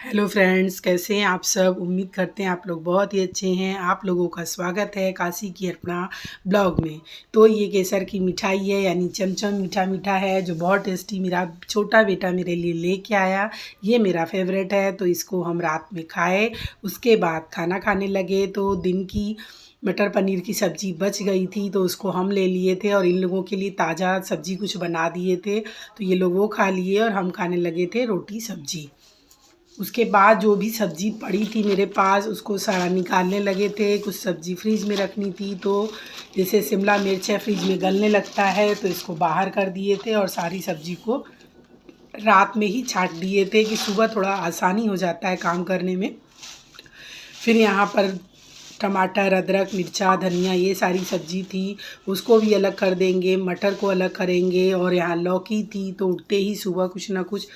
Hello friends, कैसे हैं आप सब। उम्मीद करते हैं आप लोग बहुत ही अच्छे हैं। आप लोगों का स्वागत है काशी की अपना ब्लॉग में। तो ये केसर की मिठाई है, यानी चमचम मीठा मीठा है, जो बहुत टेस्टी मेरा छोटा बेटा मेरे लिए लेके आया। ये मेरा फेवरेट है, तो इसको हम रात में खाए। उसके बाद खाना खाने लगे तो दिन की मटर पनीर की सब्ज़ी बच गई थी, तो उसको हम ले लिए थे और इन लोगों के लिए ताज़ा सब्ज़ी कुछ बना दिए थे। तो ये लोग वो खा लिए और हम खाने लगे थे रोटी सब्ज़ी। उसके बाद जो भी सब्ज़ी पड़ी थी मेरे पास उसको सारा निकालने लगे थे। कुछ सब्ज़ी फ्रिज में रखनी थी, तो जैसे शिमला मिर्च है फ्रिज में गलने लगता है, तो इसको बाहर कर दिए थे और सारी सब्ज़ी को रात में ही छाँट दिए थे कि सुबह थोड़ा आसानी हो जाता है काम करने में। फिर यहाँ पर टमाटर, अदरक, मिर्चा, धनिया ये सारी सब्ज़ी थी, उसको भी अलग कर देंगे। मटर को अलग करेंगे। और यहाँ लौकी थी, तो उठते ही सुबह कुछ ना कुछ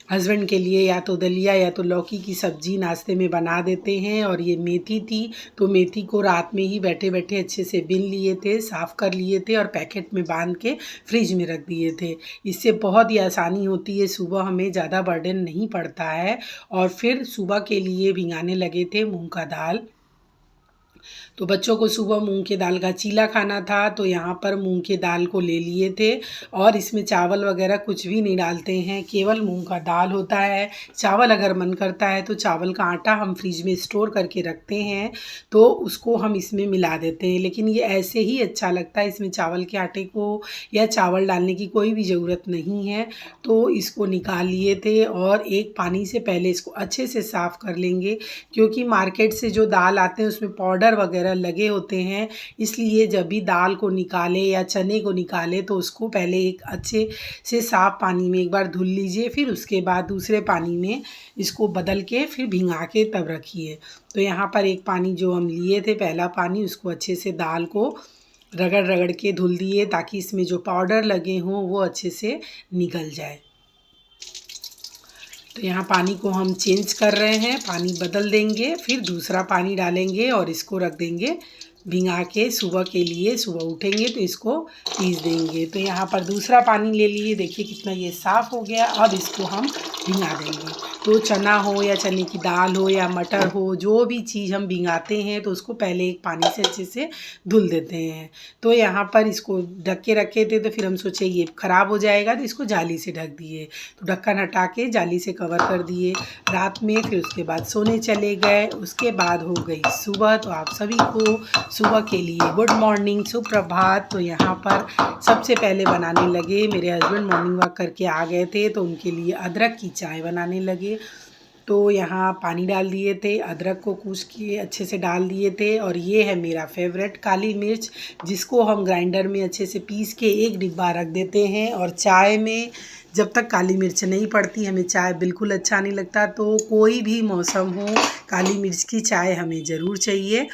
हस्बैंड के लिए या तो दलिया या तो लौकी की सब्ज़ी नाश्ते में बना देते हैं। और ये मेथी थी, तो मेथी को रात में ही बैठे बैठे अच्छे से बीन लिए थे, साफ़ कर लिए थे और पैकेट में बांध के फ्रिज में रख दिए थे। इससे बहुत ही आसानी होती है, सुबह हमें ज़्यादा बर्डन नहीं पड़ता है। और फिर सुबह के लिए भिंगाने लगे थे मूंग का दाल। तो बच्चों को सुबह मूंग के दाल का चीला खाना था, तो यहाँ पर मूंग के दाल को ले लिए थे। और इसमें चावल वगैरह कुछ भी नहीं डालते हैं, केवल मूंग का दाल होता है। चावल अगर मन करता है तो चावल का आटा हम फ्रिज में स्टोर करके रखते हैं, तो उसको हम इसमें मिला देते हैं। लेकिन ये ऐसे ही अच्छा लगता है, इसमें चावल के आटे को या चावल डालने की कोई भी ज़रूरत नहीं है। तो इसको निकाल लिए थे और एक पानी से पहले इसको अच्छे से साफ़ कर लेंगे, क्योंकि मार्केट से जो दाल आते हैं उसमें पाउडर वगैरह लगे होते हैं। इसलिए जब भी दाल को निकालें या चने को निकालें तो उसको पहले एक अच्छे से साफ़ पानी में एक बार धुल लीजिए, फिर उसके बाद दूसरे पानी में इसको बदल के फिर भिंगा के तब रखिए। तो यहाँ पर एक पानी जो हम लिए थे, पहला पानी, उसको अच्छे से दाल को रगड़ रगड़ के धुल दिए, ताकि इसमें जो पाउडर लगे हों वो अच्छे से निकल जाए। तो यहाँ पानी को हम चेंज कर रहे हैं, पानी बदल देंगे, फिर दूसरा पानी डालेंगे और इसको रख देंगे भिंगा के सुबह के लिए। सुबह उठेंगे तो इसको पीस देंगे। तो यहाँ पर दूसरा पानी ले लिए, देखिए कितना ये साफ़ हो गया। अब इसको हम भिंगा देंगे। तो चना हो या चने की दाल हो या मटर हो, जो भी चीज़ हम भिंगाते हैं तो उसको पहले एक पानी से अच्छे से धुल देते हैं। तो यहाँ पर इसको ढक के रखे थे, तो फिर हम सोचे ये ख़राब हो जाएगा, तो इसको जाली से ढक दिए। तो ढक्कन हटा के जाली से कवर कर दिए रात में। फिर उसके बाद सोने चले गए। उसके बाद हो गई सुबह। तो आप सभी को सुबह के लिए गुड मॉर्निंग, सुप्रभात। तो यहाँ पर सबसे पहले बनाने लगे, मेरे हस्बैंड मॉर्निंग वॉक करके आ गए थे, तो उनके लिए अदरक की चाय बनाने लगे। तो यहाँ पानी डाल दिए थे, अदरक को कूच के अच्छे से डाल दिए थे। और ये है मेरा फेवरेट काली मिर्च, जिसको हम ग्राइंडर में अच्छे से पीस के एक डिब्बा रख देते हैं। और चाय में जब तक काली मिर्च नहीं पड़ती हमें चाय बिल्कुल अच्छा नहीं लगता। तो कोई भी मौसम हो, काली मिर्च की चाय हमें ज़रूर चाहिए।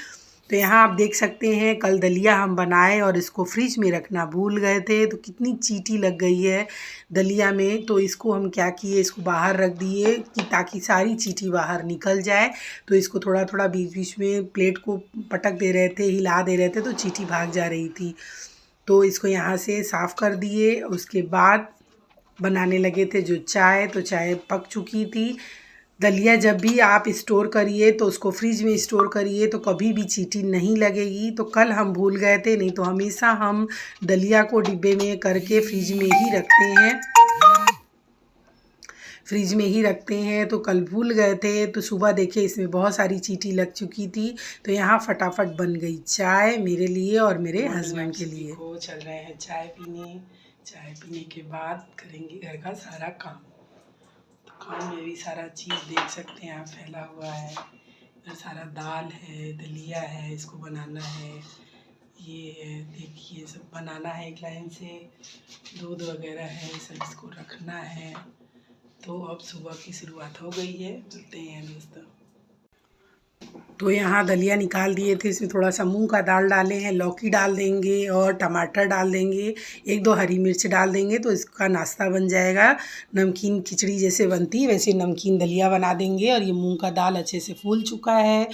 तो यहाँ आप देख सकते हैं, कल दलिया हम बनाए और इसको फ्रिज में रखना भूल गए थे, तो कितनी चींटी लग गई है दलिया में। तो इसको हम क्या किए, इसको बाहर रख दिए कि ताकि सारी चींटी बाहर निकल जाए। तो इसको थोड़ा थोड़ा बीच बीच में प्लेट को पटक दे रहे थे, हिला दे रहे थे, तो चींटी भाग जा रही थी। तो इसको यहाँ से साफ़ कर दिए। उसके बाद बनाने लगे थे जो चाय, तो चाय पक चुकी थी। दलिया जब भी आप स्टोर करिए तो उसको फ्रिज में स्टोर करिए, तो कभी भी चींटी नहीं लगेगी। तो कल हम भूल गए थे, नहीं तो हमेशा हम दलिया को डिब्बे में करके फ्रिज में ही रखते हैं। फ्रिज में ही रखते हैं, तो कल भूल गए थे। तो सुबह देखे इसमें बहुत सारी चींटी लग चुकी थी। तो यहाँ फटाफट बन गई चाय मेरे लिए और मेरे हस्बैंड के लिए। को चल रहे हैं चाय पीने। चाय पीने के बाद करेंगे घर का सारा काम। काम में भी सारा चीज़ देख सकते हैं आप फैला हुआ है। इधर सारा दाल है, दलिया है, इसको बनाना है। ये है, देखिए सब बनाना है एक लाइन से। दूध वगैरह है, सब इसको रखना है। तो अब सुबह की शुरुआत हो गई है, चलते हैं दोस्तों। तो यहाँ दलिया निकाल दिए थे, इसमें थोड़ा सा मूंग का दाल डाले हैं, लौकी डाल देंगे और टमाटर डाल देंगे, एक दो हरी मिर्च डाल देंगे तो इसका नाश्ता बन जाएगा। नमकीन खिचड़ी जैसे बनती है वैसे नमकीन दलिया बना देंगे। और ये मूंग का दाल अच्छे से फूल चुका है।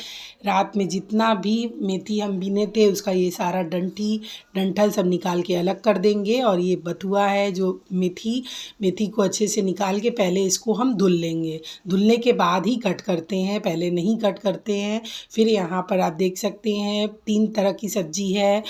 रात में जितना भी मेथी हम बीने थे उसका ये सारा डंठल सब निकाल के अलग कर देंगे। और ये बथुआ है जो मेथी को अच्छे से निकाल के पहले इसको हम धुल लेंगे। धुलने के बाद ही कट करते हैं, पहले नहीं कट करते हैं। फिर यहाँ पर आप देख सकते हैं 3 तरह की सब्जी है,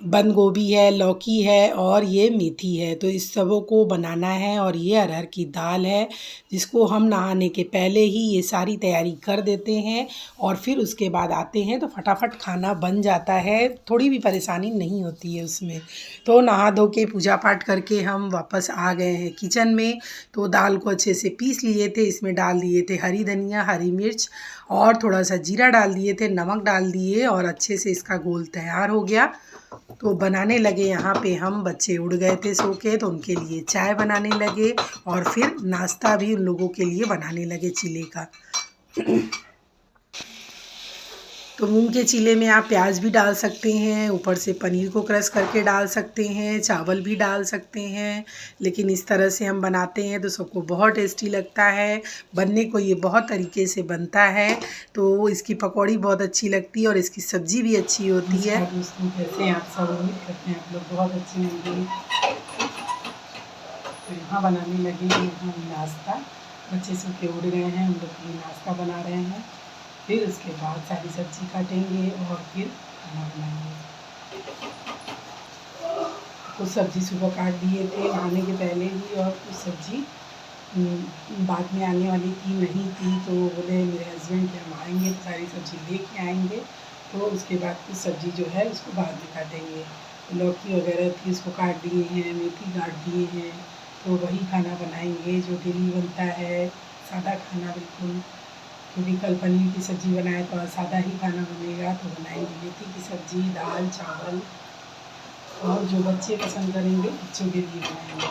बंद गोभी है, लौकी है और ये मेथी है। तो इस सबों को बनाना है। और ये अरहर की दाल है जिसको हम नहाने के पहले ही ये सारी तैयारी कर देते हैं और फिर उसके बाद आते हैं तो फटाफट खाना बन जाता है, थोड़ी भी परेशानी नहीं होती है उसमें। तो नहा धो के पूजा पाठ करके हम वापस आ गए हैं किचन में। तो दाल को अच्छे से पीस लिए थे, इसमें डाल दिए थे हरी धनिया, हरी मिर्च और थोड़ा सा जीरा डाल दिए थे, नमक डाल दिए और अच्छे से इसका घोल तैयार हो गया। तो बनाने लगे। यहाँ पे हम बच्चे उड़ गए थे सो के तो उनके लिए चाय बनाने लगे और फिर नाश्ता भी उन लोगों के लिए बनाने लगे चीले का। तो मूंग के चीले में आप प्याज भी डाल सकते हैं, ऊपर से पनीर को क्रश करके डाल सकते हैं, चावल भी डाल सकते हैं। लेकिन इस तरह से हम बनाते हैं तो सबको बहुत टेस्टी लगता है। बनने को ये बहुत तरीके से बनता है। तो इसकी पकौड़ी बहुत अच्छी लगती है और इसकी सब्ज़ी भी अच्छी होती है। दोस्तों कैसे हैं आप सब, उम्मीद करते हैं आप लोग बहुत अच्छे होंगे। तो यहाँ बनाने लगे हैं हम नाश्ता। बच्चे सो के उड़ गए हैं, हम लोग के लिए नाश्ता बना रहे हैं। फिर उसके बाद सारी सब्ज़ी काटेंगे और फिर खाना बनाएंगे। कुछ सब्ज़ी सुबह काट दिए थे नहाने के पहले ही और कुछ सब्ज़ी बाद में आने वाली थी, नहीं थी तो बोले मेरे हस्बैंड कि हम आएंगे तो सारी सब्ज़ी लेके आएंगे। तो उसके बाद कुछ सब्ज़ी जो है उसको बाद में काटेंगे। लौकी वगैरह थी उसको काट दिए हैं, मेथी काट दिए हैं। तो वही खाना बनाएंगे जो डेली बनता है, सादा खाना बिल्कुल। क्योंकि कल पनीर की सब्ज़ी बनाए तो सादा ही खाना बनेगा। तो बनाएंगे मेथी की सब्ज़ी, दाल, चावल और जो बच्चे पसंद करेंगे बच्चों के लिए बनाएंगे।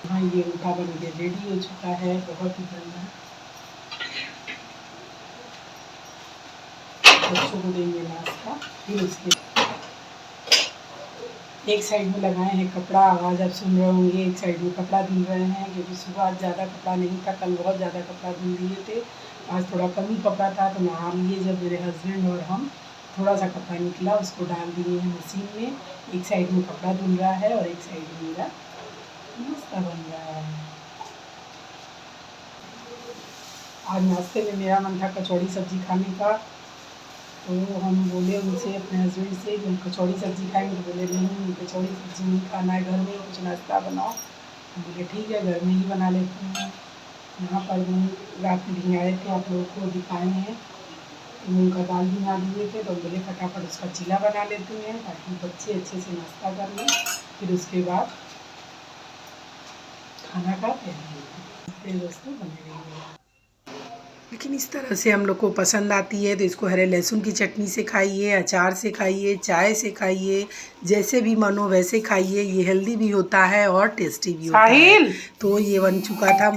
हाँ, ये उनका बन के रेडी हो चुका है, बहुत ही बढ़िया। बच्चों को देंगे नाश्ता। फिर उसके एक साइड में लगाए हैं कपड़ा, आवाज़ आप सुन रहे होंगे। एक साइड में कपड़ा धुल रहे हैं क्योंकि सुबह आज ज़्यादा कपड़ा नहीं था, कल बहुत ज़्यादा कपड़ा धुल दिए थे। आज थोड़ा कम ही कपड़ा था तो नहा लिए जब मेरे हस्बैंड और हम, थोड़ा सा कपड़ा निकला उसको डाल दिए हैं मशीन में। एक साइड में कपड़ा धुल रहा है और एक साइड में मेरा नाश्ता बन रहा है। आज नाश्ते में मेरा मन था कचौड़ी सब्ज़ी खाने का। तो हम बोले उनसे, अपने हस्बैंड से, कि हम कचौड़ी सब्ज़ी खाएंगे। तो बोले नहीं, कचौड़ी सब्ज़ी नहीं खाना है, घर में कुछ नाश्ता बनाओ। हम बोले ठीक है, घर में ही बना लेते हैं। यहाँ पर मूँग रात में भिंगाए थे, आप लोगों को दिखाए हैं। मूँग का दाल भिंगा दिए थे तो बोले फटाफट उसका चीला बना लेते हैं ताकि बच्चे अच्छे से नाश्ता कर लें। फिर उसके बाद खाना का तैयारी दोस्तों बने रहेंगे। लेकिन इस तरह से हम लोग को पसंद आती है तो इसको हरे लहसुन की चटनी से खाइए, अचार से खाइए, चाय से खाइए, जैसे भी मन हो वैसे खाइए। ये हेल्दी भी होता है और टेस्टी भी होता है। तो ये बन चुका था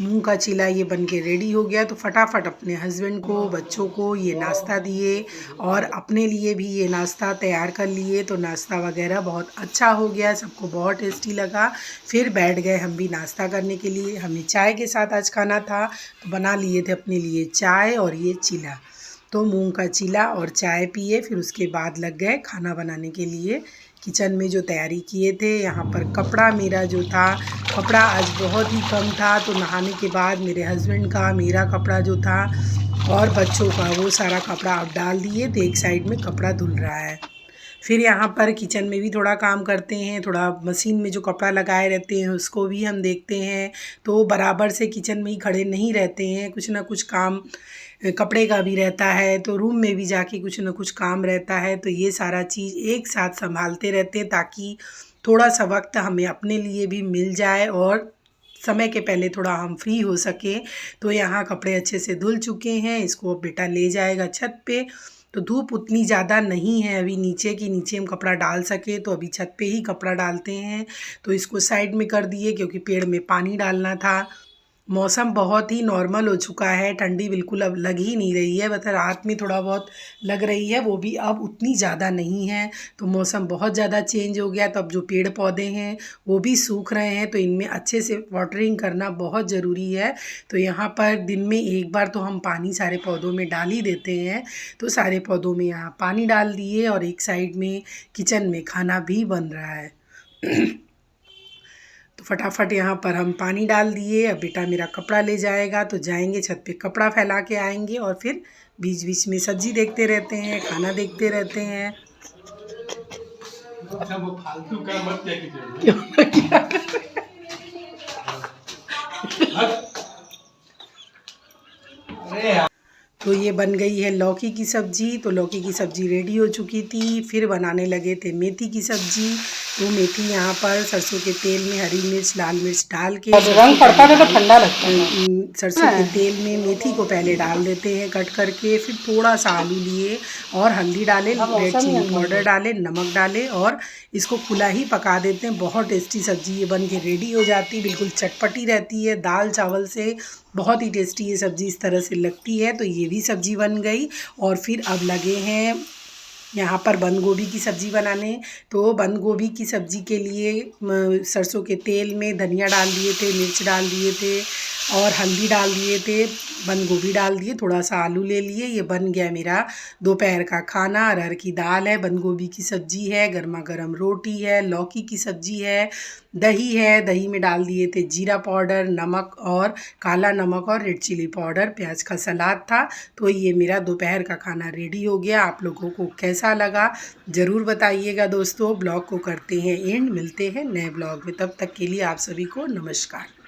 मूंग का चीला ये बन के रेडी हो गया। तो फटाफट अपने हस्बैंड को, बच्चों को ये नाश्ता दिए और अपने लिए भी ये नाश्ता तैयार कर लिए। तो नाश्ता वगैरह बहुत अच्छा हो गया, सबको बहुत टेस्टी लगा। फिर बैठ गए हम भी नाश्ता करने के लिए। हमें चाय के साथ आज खाना था तो बना लिए थे अपने लिए चाय और ये चीला। तो मूंग का चीला और चाय पिए, फिर उसके बाद लग गए खाना बनाने के लिए किचन में जो तैयारी किए थे। यहाँ पर कपड़ा मेरा जो था, कपड़ा आज बहुत ही कम था तो नहाने के बाद मेरे हस्बैंड का, मेरा कपड़ा जो था और बच्चों का, वो सारा कपड़ा आप डाल दिए तो एक साइड में कपड़ा धुल रहा है। फिर यहाँ पर किचन में भी थोड़ा काम करते हैं, थोड़ा मशीन में जो कपड़ा लगाए रहते हैं उसको भी हम देखते हैं। तो बराबर से किचन में ही खड़े नहीं रहते हैं, कुछ ना कुछ काम कपड़े का भी रहता है, तो रूम में भी जाके कुछ ना कुछ काम रहता है। तो ये सारा चीज़ एक साथ संभालते रहते हैं ताकि थोड़ा सा वक्त हमें अपने लिए भी मिल जाए और समय के पहले थोड़ा हम फ्री हो सकें। तो यहाँ कपड़े अच्छे से धुल चुके हैं, इसको अब बेटा ले जाएगा छत पे। तो धूप उतनी ज़्यादा नहीं है अभी नीचे की, नीचे हम कपड़ा डाल सके तो अभी छत पे ही कपड़ा डालते हैं। तो इसको साइड में कर दिए क्योंकि पेड़ में पानी डालना था। मौसम बहुत ही नॉर्मल हो चुका है, ठंडी बिल्कुल अब लग ही नहीं रही है, बस रात में थोड़ा बहुत लग रही है, वो भी अब उतनी ज़्यादा नहीं है। तो मौसम बहुत ज़्यादा चेंज हो गया, तो अब जो पेड़ पौधे हैं वो भी सूख रहे हैं, तो इनमें अच्छे से वाटरिंग करना बहुत ज़रूरी है। तो यहाँ पर दिन में एक बार तो हम पानी सारे पौधों में डाल ही देते हैं। तो सारे पौधों में यहाँ पानी डाल दिए और एक साइड में किचन में खाना भी बन रहा है। तो फटाफट यहाँ पर हम पानी डाल दिए। अब बेटा मेरा कपड़ा ले जाएगा, तो जाएंगे छत पे कपड़ा फैला के आएंगे और फिर बीच बीच में सब्जी देखते रहते हैं, खाना देखते रहते हैं। वो फालतू का मत क्या तो ये बन गई है लौकी की सब्ज़ी। तो लौकी की सब्ज़ी रेडी हो चुकी थी। फिर बनाने लगे थे मेथी की सब्ज़ी। तो मेथी यहाँ पर सरसों के तेल में हरी मिर्च लाल मिर्च डाल के रंग पड़ता है तो ठंडा लगता है। सरसों के तेल में मेथी को पहले डाल देते हैं कट करके, फिर थोड़ा सा आलू लिए और हल्दी डाले, रेड चिली पाउडर डाले, नमक डाले और इसको खुला ही पका देते हैं। बहुत टेस्टी सब्ज़ी ये बन के रेडी हो जाती है, बिल्कुल चटपटी रहती है, दाल चावल से बहुत ही टेस्टी ये सब्ज़ी इस तरह से लगती है। तो ये भी सब्ज़ी बन गई और फिर अब लगे हैं यहाँ पर बंद गोभी की सब्ज़ी बनाने। तो बंद गोभी की सब्ज़ी के लिए सरसों के तेल में धनिया डाल दिए थे, मिर्च डाल दिए थे और हल्दी डाल दिए थे, बंद गोभी डाल दिए, थोड़ा सा आलू ले लिए। ये बन गया मेरा दोपहर का खाना। अरहर की दाल है, बंद गोभी की सब्ज़ी है, गर्मा गर्म रोटी है, लौकी की सब्ज़ी है, दही है, दही में डाल दिए थे जीरा पाउडर, नमक और काला नमक और रेड चिली पाउडर, प्याज का सलाद था। तो ये मेरा दोपहर का खाना रेडी हो गया। आप लोगों को कैसा लगा ज़रूर बताइएगा दोस्तों। ब्लॉग को करते हैं एंड, मिलते हैं नए ब्लॉग में, तब तक के लिए आप सभी को नमस्कार।